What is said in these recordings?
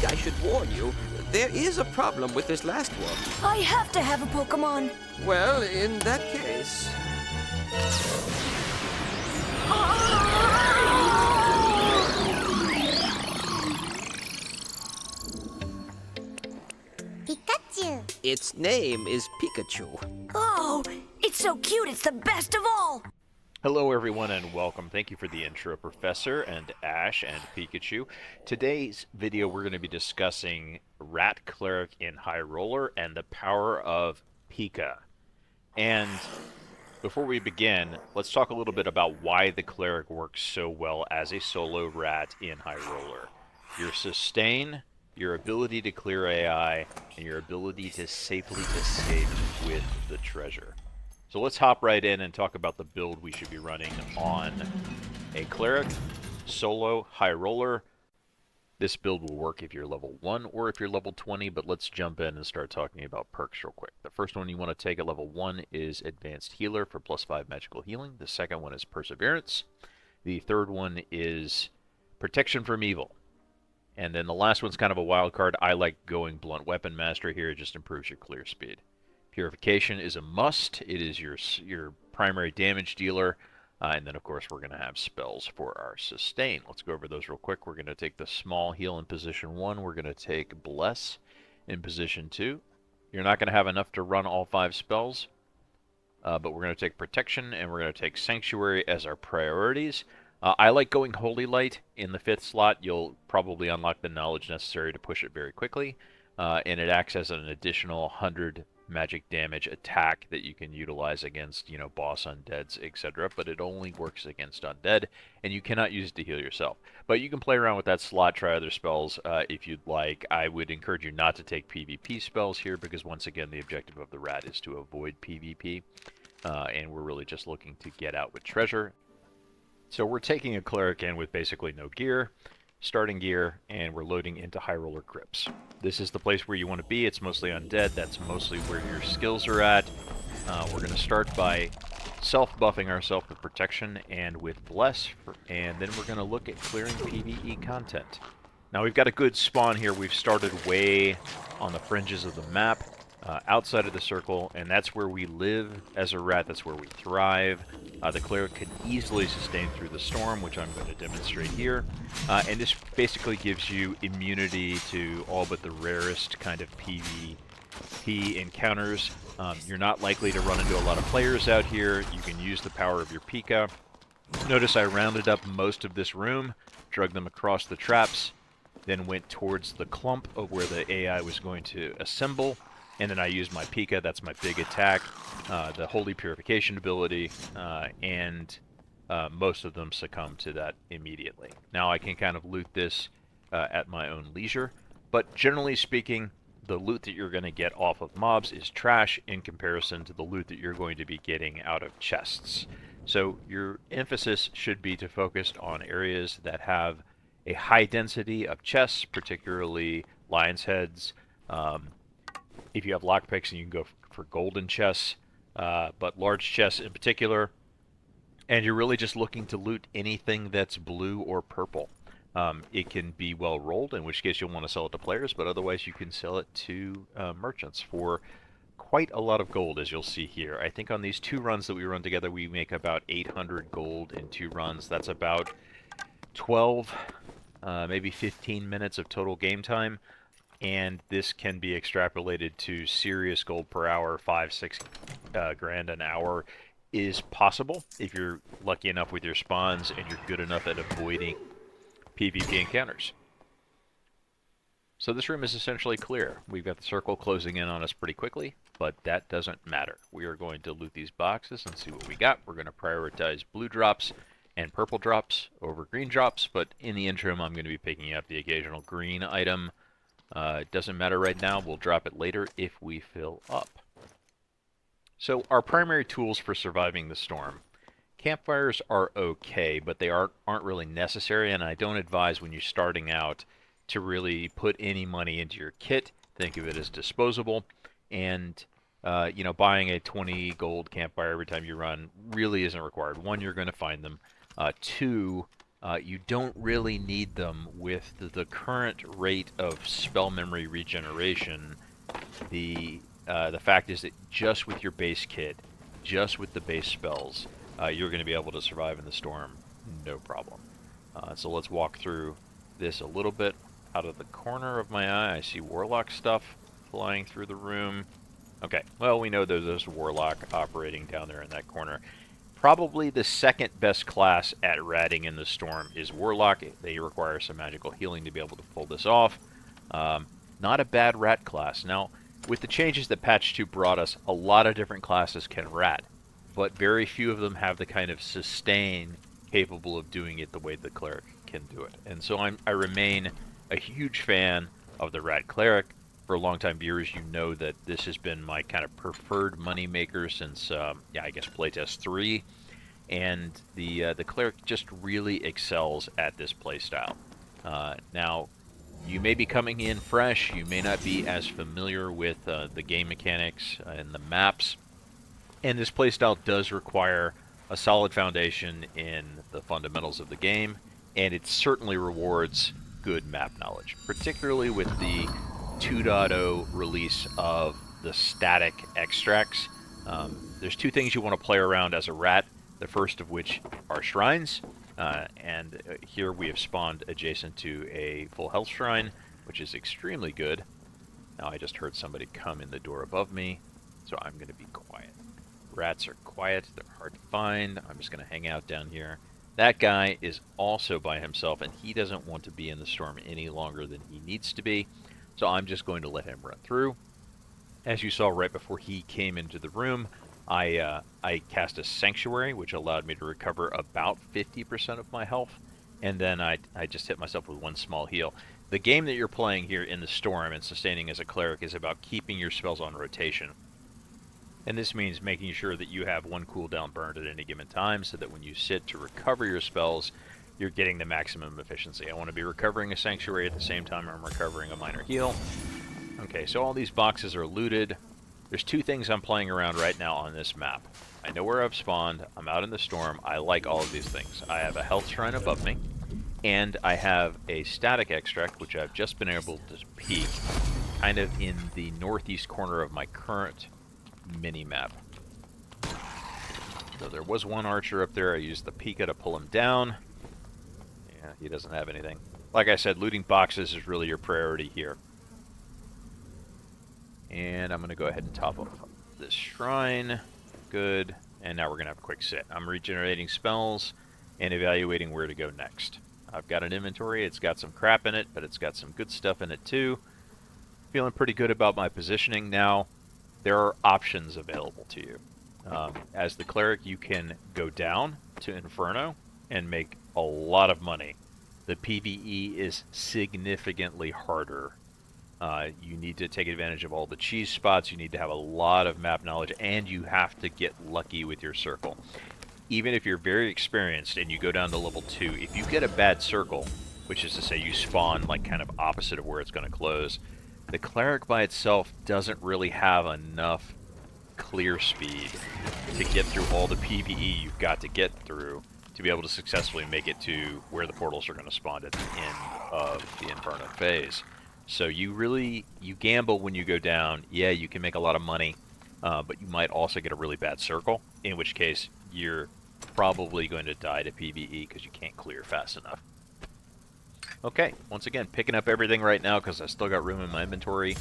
I should warn you, there is a problem with this last one. I have to have a Pokemon. Well, in that case... Pikachu. Its name is Pikachu. Oh, it's so cute. It's the best of all. Hello everyone and welcome. Thank you for the intro, Professor and Ash and Pikachu. Today's video we're going to be discussing Rat Cleric in High Roller and the power of Pika. And before we begin, let's talk a little bit about why the Cleric works so well as a solo rat in High Roller. Your sustain, your ability to clear AI, and your ability to safely escape with the treasure. So let's hop right in and talk about the build we should be running on a Cleric, solo, High Roller. This build will work if you're level 1 or if you're level 20, but let's jump in and start talking about perks real quick. The first one you want to take at level 1 is Advanced Healer for +5 magical healing. The second one is Perseverance. The third one is Protection from Evil. And then the last one's kind of a wild card. I like going Blunt Weapon Master here. It just improves your clear speed. Purification is a must. It is your primary damage dealer. And then, of course, we're going to have spells for our sustain. Let's go over those real quick. We're going to take the small heal in position 1. We're going to take Bless in position 2. You're not going to have enough to run all 5 spells. But we're going to take Protection, and we're going to take Sanctuary as our priorities. I like going Holy Light in the 5th slot. You'll probably unlock the knowledge necessary to push it very quickly. And it acts as an additional 100 magic damage attack that you can utilize against, boss undeads, etc. But it only works against undead, and you cannot use it to heal yourself. But you can play around with that slot, try other spells if you'd like. I would encourage you not to take PvP spells here, because once again, the objective of the rat is to avoid PvP, and we're really just looking to get out with treasure. So we're taking a Cleric in with basically no gear, starting gear, and we're loading into High Roller Crypts. This is the place where you want to be. It's mostly undead. That's mostly where your skills are at. We're going to start by self-buffing ourselves with Protection and with Bless, and then we're going to look at clearing PvE content. Now we've got a good spawn here. We've started way on the fringes of the map, outside of the circle, and that's where we live as a rat. That's where we thrive. The Cleric can easily sustain through the storm, which I'm going to demonstrate here. And this basically gives you immunity to all but the rarest kind of PvP encounters. You're not likely to run into a lot of players out here. You can use the power of your Pika. Notice I rounded up most of this room, drug them across the traps, then went towards the clump of where the AI was going to assemble. And then I used my Pika, that's my big attack, the Holy Purification ability, and most of them succumb to that immediately. Now I can kind of loot this at my own leisure, but generally speaking, the loot that you're going to get off of mobs is trash in comparison to the loot that you're going to be getting out of chests. So your emphasis should be to focus on areas that have a high density of chests, particularly lion's heads. If you have lockpicks, you can go for golden chests, but large chests in particular. And you're really just looking to loot anything that's blue or purple. It can be well rolled, in which case you'll want to sell it to players, but otherwise you can sell it to merchants for quite a lot of gold, as you'll see here. I think on these 2 runs that we run together, we make about 800 gold in 2 runs. That's about 12, maybe 15 minutes of total game time. And this can be extrapolated to serious gold per hour. 5-6 grand an hour is possible if you're lucky enough with your spawns and you're good enough at avoiding PvP encounters. So this room is essentially clear. We've got the circle closing in on us pretty quickly, but that doesn't matter. We are going to loot these boxes and see what we got. We're going to prioritize blue drops and purple drops over green drops, but in the interim I'm going to be picking up the occasional green item. It doesn't matter right now. We'll drop it later if we fill up. So our primary tools for surviving the storm. Campfires are okay, but they aren't really necessary, and I don't advise when you're starting out to really put any money into your kit. Think of it as disposable, and buying a 20 gold campfire every time you run really isn't required. 1, you're going to find them. 2, You don't really need them with the current rate of spell memory regeneration. The fact is that just with your base kit, just with the base spells, you're going to be able to survive in the storm, no problem. So let's walk through this a little bit. Out of the corner of my eye, I see Warlock stuff flying through the room. Okay, well, we know there's a Warlock operating down there in that corner. Probably the second best class at ratting in the storm is Warlock. They require some magical healing to be able to pull this off. Not a bad rat class. Now, with the changes that Patch 2 brought us, a lot of different classes can rat, but very few of them have the kind of sustain capable of doing it the way the Cleric can do it. And so I remain a huge fan of the Rat Cleric. For longtime viewers, you know that this has been my kind of preferred moneymaker since, I guess playtest 3. And the Cleric just really excels at this playstyle. Now, you may be coming in fresh, you may not be as familiar with the game mechanics and the maps, and this playstyle does require a solid foundation in the fundamentals of the game, and it certainly rewards good map knowledge, particularly with the 2.0 release of the static extracts. There's two things you want to play around as a rat, the first of which are shrines. And here we have spawned adjacent to a full health shrine, which is extremely good. Now I just heard somebody come in the door above me, so I'm going to be quiet. Rats are quiet, they're hard to find. I'm just going to hang out down here. That guy is also by himself, and he doesn't want to be in the storm any longer than he needs to be, so I'm just going to let him run through. As you saw right before he came into the room, I cast a Sanctuary, which allowed me to recover about 50% of my health, and then I just hit myself with one small heal. The game that you're playing here in the storm and sustaining as a Cleric is about keeping your spells on rotation. And this means making sure that you have one cooldown burned at any given time, so that when you sit to recover your spells, you're getting the maximum efficiency. I want to be recovering a Sanctuary at the same time I'm recovering a minor heal. Okay, so all these boxes are looted. There's two things I'm playing around right now on this map. I know where I've spawned, I'm out in the storm, I like all of these things. I have a health shrine above me, and I have a static extract, which I've just been able to peek, kind of in the northeast corner of my current mini-map. So there was one archer up there, I used the Pika to pull him down. Yeah, he doesn't have anything. Like I said, looting boxes is really your priority here. And I'm going to go ahead and top up this shrine. Good. And now we're going to have a quick sit. I'm regenerating spells and evaluating where to go next. I've got an inventory. It's got some crap in it, but it's got some good stuff in it too. Feeling pretty good about my positioning now. There are options available to you. As the Cleric, you can go down to Inferno and make a lot of money. The PvE is significantly harder. You need to take advantage of all the cheese spots, you need to have a lot of map knowledge, and you have to get lucky with your circle. Even if you're very experienced and you go down to level 2, if you get a bad circle, which is to say you spawn like kind of opposite of where it's going to close, the Cleric by itself doesn't really have enough clear speed to get through all the PvE you've got to get through to be able to successfully make it to where the portals are going to spawn at the end of the Inferno phase. So you gamble when you go down. Yeah, you can make a lot of money, but you might also get a really bad circle, in which case you're probably going to die to PvE because you can't clear fast enough. Okay, once again, picking up everything right now because I still got room in my inventory.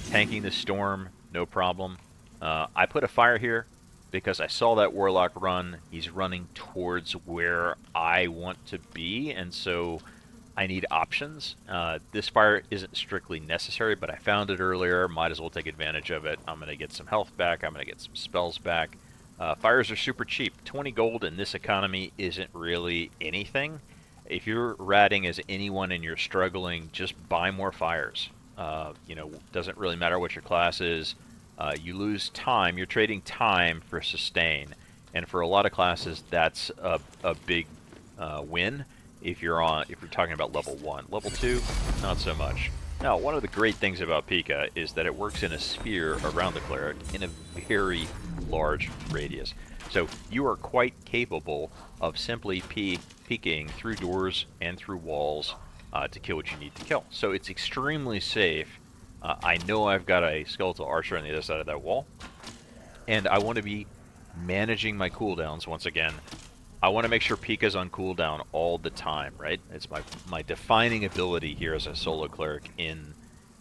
Tanking the storm, no problem. I put a fire here because I saw that Warlock run. He's running towards where I want to be, and so I need options. This fire isn't strictly necessary, but I found it earlier. Might as well take advantage of it. I'm going to get some health back. I'm going to get some spells back. Fires are super cheap. 20 gold in this economy isn't really anything. If you're ratting as anyone and you're struggling, just buy more fires. Doesn't really matter what your class is. You lose time. You're trading time for sustain. And for a lot of classes, that's a big win. If you're talking about level 1. Level 2, not so much. Now, one of the great things about Pika is that it works in a sphere around the Cleric in a very, large radius. So you are quite capable of simply peeking through doors and through walls to kill what you need to kill. So it's extremely safe. I know I've got a skeletal archer on the other side of that wall, and I want to be managing my cooldowns once again. I want to make sure Pika's on cooldown all the time, right? It's my defining ability here as a solo cleric in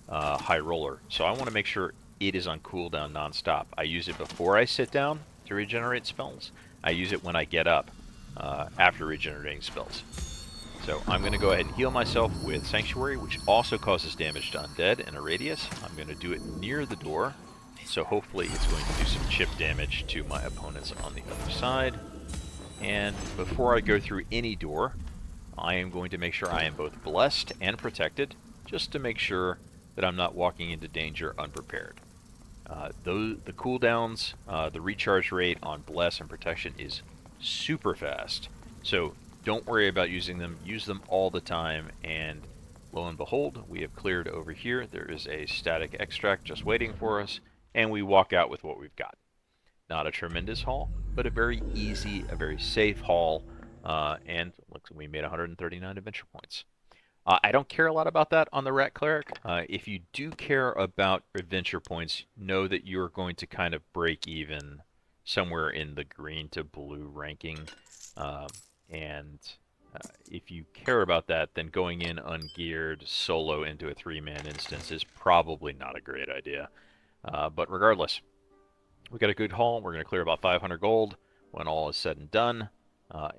High Roller. So I want to make sure it is on cooldown nonstop. I use it before I sit down to regenerate spells. I use it when I get up after regenerating spells. So I'm going to go ahead and heal myself with Sanctuary, which also causes damage to undead in a radius. I'm going to do it near the door, so hopefully it's going to do some chip damage to my opponents on the other side. And before I go through any door, I am going to make sure I am both blessed and protected, just to make sure that I'm not walking into danger unprepared. The cooldowns, the recharge rate on Bless and Protection is super fast, so don't worry about using them. Use them all the time, and lo and behold, we have cleared over here. There is a static extract just waiting for us, and we walk out with what we've got. Not a tremendous haul, but a very easy, a very safe haul, and looks like we made 139 adventure points. I don't care a lot about that on the Rat Cleric. If you do care about adventure points, know that you're going to kind of break even somewhere in the green to blue ranking. If you care about that, then going in ungeared solo into a 3-man instance is probably not a great idea. But regardless, we got a good haul. We're going to clear about 500 gold when all is said and done.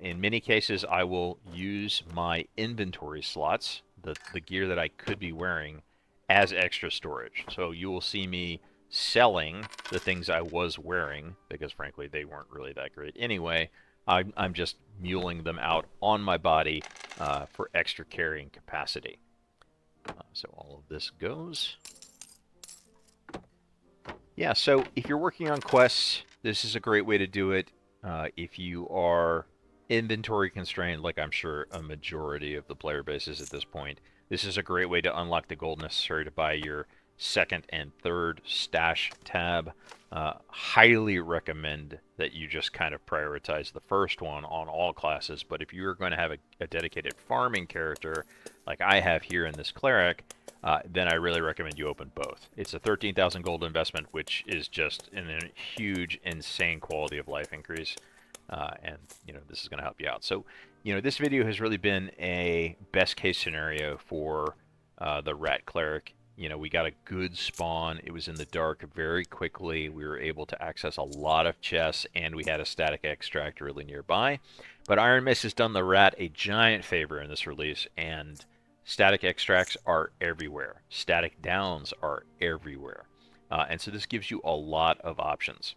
In many cases, I will use my inventory slots, the gear that I could be wearing, as extra storage. So you will see me selling the things I was wearing, because frankly, they weren't really that great anyway. I'm just muling them out on my body for extra carrying capacity. So all of this goes. Yeah, so if you're working on quests, this is a great way to do it. If you are inventory constrained, like I'm sure a majority of the player base is at this point, this is a great way to unlock the gold necessary to buy your second and third stash tab. Highly recommend that you just kind of prioritize the first one on all classes, but if you're going to have a dedicated farming character like I have here in this cleric, then I really recommend you open both. It's a 13,000 gold investment, which is just a huge, insane quality of life increase. And, this is going to help you out. So, this video has really been a best case scenario for the Rat Cleric. We got a good spawn. It was in the dark very quickly. We were able to access a lot of chests, and we had a static extract really nearby. But Iron Mist has done the Rat a giant favor in this release, and static extracts are everywhere. Static downs are everywhere. And so this gives you a lot of options.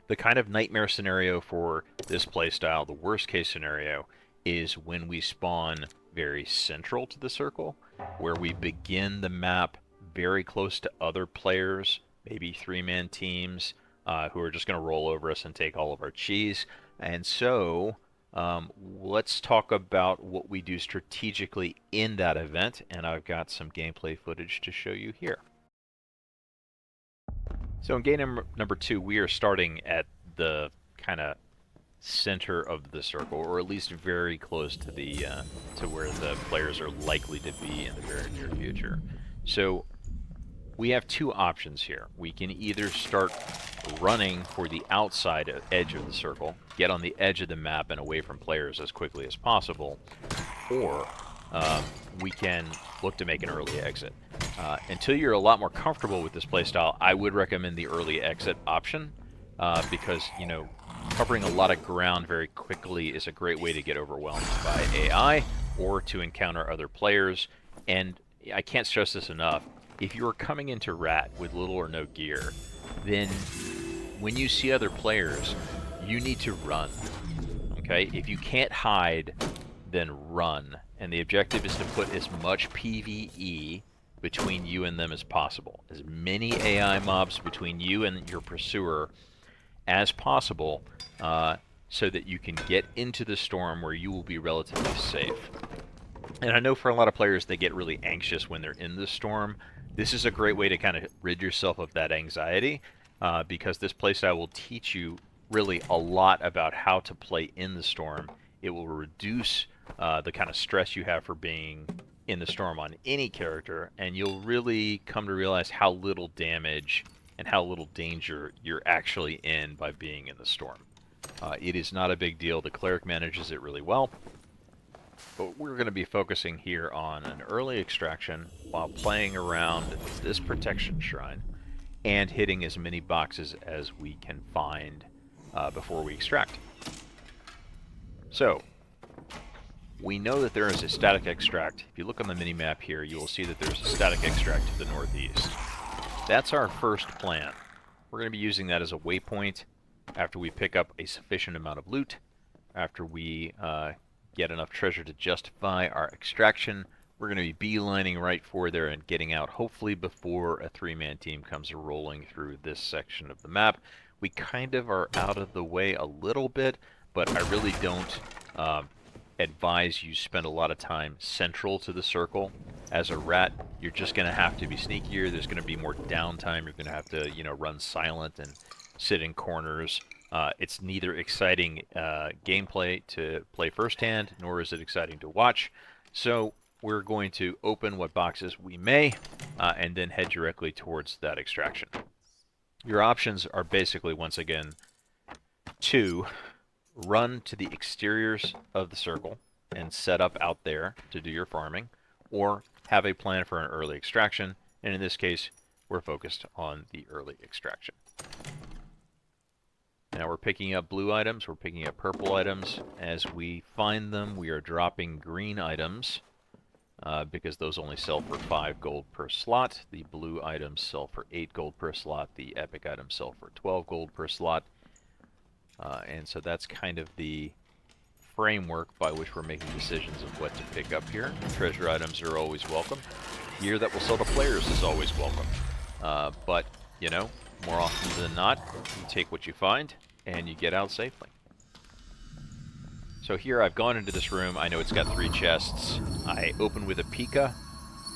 The kind of nightmare scenario for this playstyle, the worst case scenario, is when we spawn very central to the circle, where we begin the map very close to other players, maybe 3-man teams, who are just going to roll over us and take all of our cheese. And so let's talk about what we do strategically in that event, and I've got some gameplay footage to show you here. So in game number 2, we are starting at the kind of center of the circle, or at least very close to the to where the players are likely to be in the very near future. So we have two options here. We can either start running for the outside edge of the circle, get on the edge of the map and away from players as quickly as possible, or we can look to make an early exit. Until you're a lot more comfortable with this playstyle, I would recommend the early exit option, because, covering a lot of ground very quickly is a great way to get overwhelmed by AI or to encounter other players. And I can't stress this enough, if you're coming into Rat with little or no gear, then when you see other players, you need to run, okay? If you can't hide, then run. And the objective is to put as much PvE between you and them as possible. As many AI mobs between you and your pursuer as possible, so that you can get into the storm where you will be relatively safe. And I know for a lot of players, they get really anxious when they're in the storm. This is a great way to kind of rid yourself of that anxiety because this playstyle will teach you really a lot about how to play in the storm. It will reduce the kind of stress you have for being in the storm on any character, and you'll really come to realize how little damage and how little danger you're actually in by being in the storm. It is not a big deal. The Cleric manages it really well, but we're going to be focusing here on an early extraction while playing around this protection shrine and hitting as many boxes as we can find before we extract. So, we know that there is a static extract. If you look on the mini-map here, you will see that there's a static extract to the northeast. That's our first plan. We're going to be using that as a waypoint after we pick up a sufficient amount of loot, after we get enough treasure to justify our extraction. We're going to be beelining right for there and getting out, hopefully before a 3-man team comes rolling through this section of the map. We kind of are out of the way a little bit, but I really don't advise you spend a lot of time central to the circle. As a rat, you're just going to have to be sneakier. There's going to be more downtime. You're going to have to, run silent and sit in corners. It's neither exciting gameplay to play firsthand, nor is it exciting to watch. So we're going to open what boxes we may, and then head directly towards that extraction. Your options are basically, once again, to run to the exteriors of the circle and set up out there to do your farming, or have a plan for an early extraction, and in this case, we're focused on the early extraction. Now we're picking up blue items, we're picking up purple items. As we find them, we are dropping green items, because those only sell for 5 gold per slot. The blue items sell for 8 gold per slot. The epic items sell for 12 gold per slot. And so that's kind of the framework by which we're making decisions of what to pick up here. Treasure items are always welcome. Gear that will sell to players is always welcome. But, more often than not, you take what you find and you get out safely. So here I've gone into this room. I know it's got 3 chests. I open with a Pika,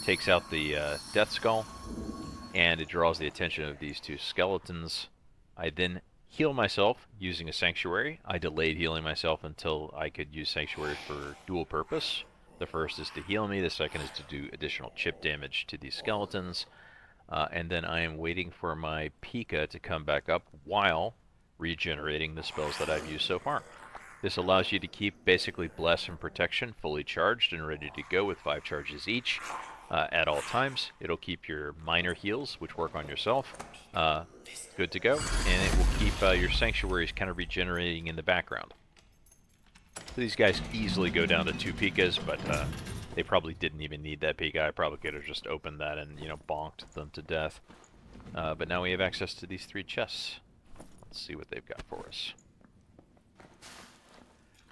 takes out the Death Skull, and it draws the attention of these 2 skeletons. I then heal myself using a Sanctuary. I delayed healing myself until I could use Sanctuary for dual purpose. The first is to heal me, the second is to do additional chip damage to these skeletons. And then I am waiting for my Pika to come back up while regenerating the spells that I've used so far. This allows you to keep basically Bless and Protection fully charged and ready to go with 5 charges each at all times. It'll keep your minor heals, which work on yourself, good to go, and it will keep your sanctuaries kind of regenerating in the background. So these guys easily go down to 2 Pikas, but they probably didn't even need that Pika. I probably could have just opened that and, bonked them to death. But now we have access to these 3 chests. Let's see what they've got for us.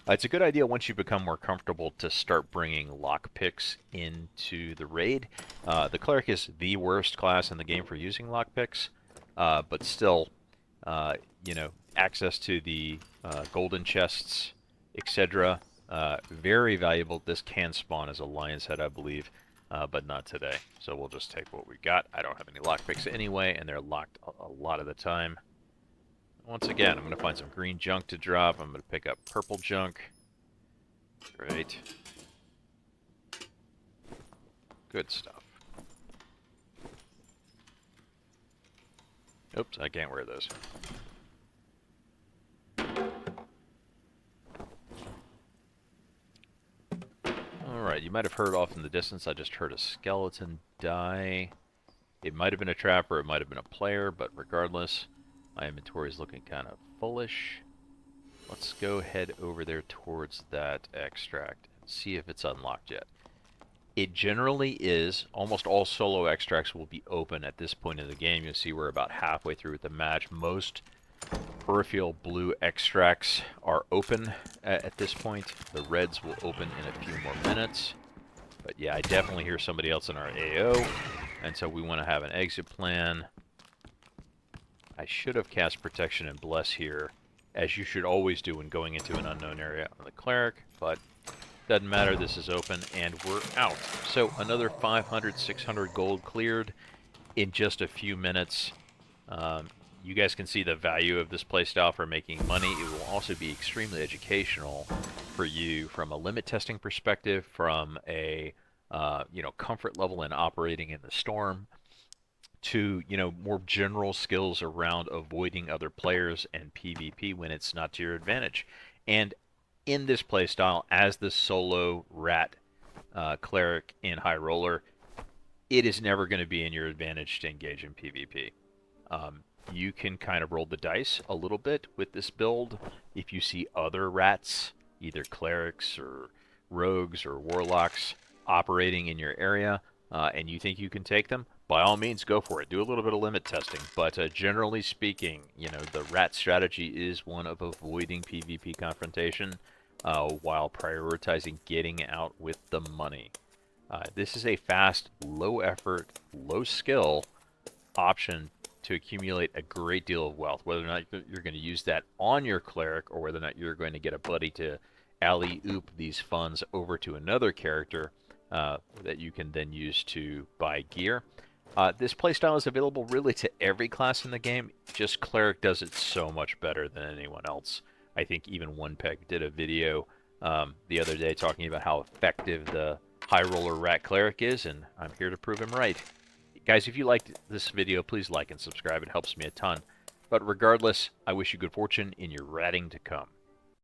It's a good idea once you become more comfortable to start bringing lockpicks into the raid. The Cleric is the worst class in the game for using lockpicks, but still, access to the golden chests, etc., very valuable. This can spawn as a lion's head, I believe, but not today. So we'll just take what we got. I don't have any lockpicks anyway, and they're locked a lot of the time. Once again, I'm going to find some green junk to drop. I'm going to pick up purple junk. Great. Good stuff. Oops, I can't wear those. Alright, you might have heard off in the distance, I just heard a skeleton die. It might have been a trap or it might have been a player, but regardless, my inventory is looking kind of fullish. Let's go head over there towards that extract and see if it's unlocked yet. It generally is. Almost all solo extracts will be open at this point in the game. You'll see we're about halfway through with the match. Most peripheral blue extracts are open at this point. The reds will open in a few more minutes. But yeah, I definitely hear somebody else in our AO, and so we want to have an exit plan. I should have cast Protection and Bless here, as you should always do when going into an unknown area on the Cleric, but doesn't matter, this is open, and we're out. So another 500, 600 gold cleared in just a few minutes. you guys can see the value of this playstyle for making money. It will also be extremely educational for you from a limit testing perspective, from a comfort level in operating in the storm, to more general skills around avoiding other players and PvP when it's not to your advantage. And in this playstyle, as the solo rat cleric in High Roller, it is never going to be in your advantage to engage in PvP. You can kind of roll the dice a little bit with this build. If you see other rats, either clerics or rogues or warlocks, operating in your area, and you think you can take them, by all means, go for it. Do a little bit of limit testing. But generally speaking, the rat strategy is one of avoiding PvP confrontation while prioritizing getting out with the money. This is a fast, low effort, low skill option to accumulate a great deal of wealth, whether or not you're going to use that on your cleric or whether or not you're going to get a buddy to alley-oop these funds over to another character that you can then use to buy gear. This playstyle is available really to every class in the game, just cleric does it so much better than anyone else. I think even OnePeg did a video the other day talking about how effective the High Roller Rat Cleric is, and I'm here to prove him right. Guys, if you liked this video, please like and subscribe. It helps me a ton. But regardless, I wish you good fortune in your ratting to come.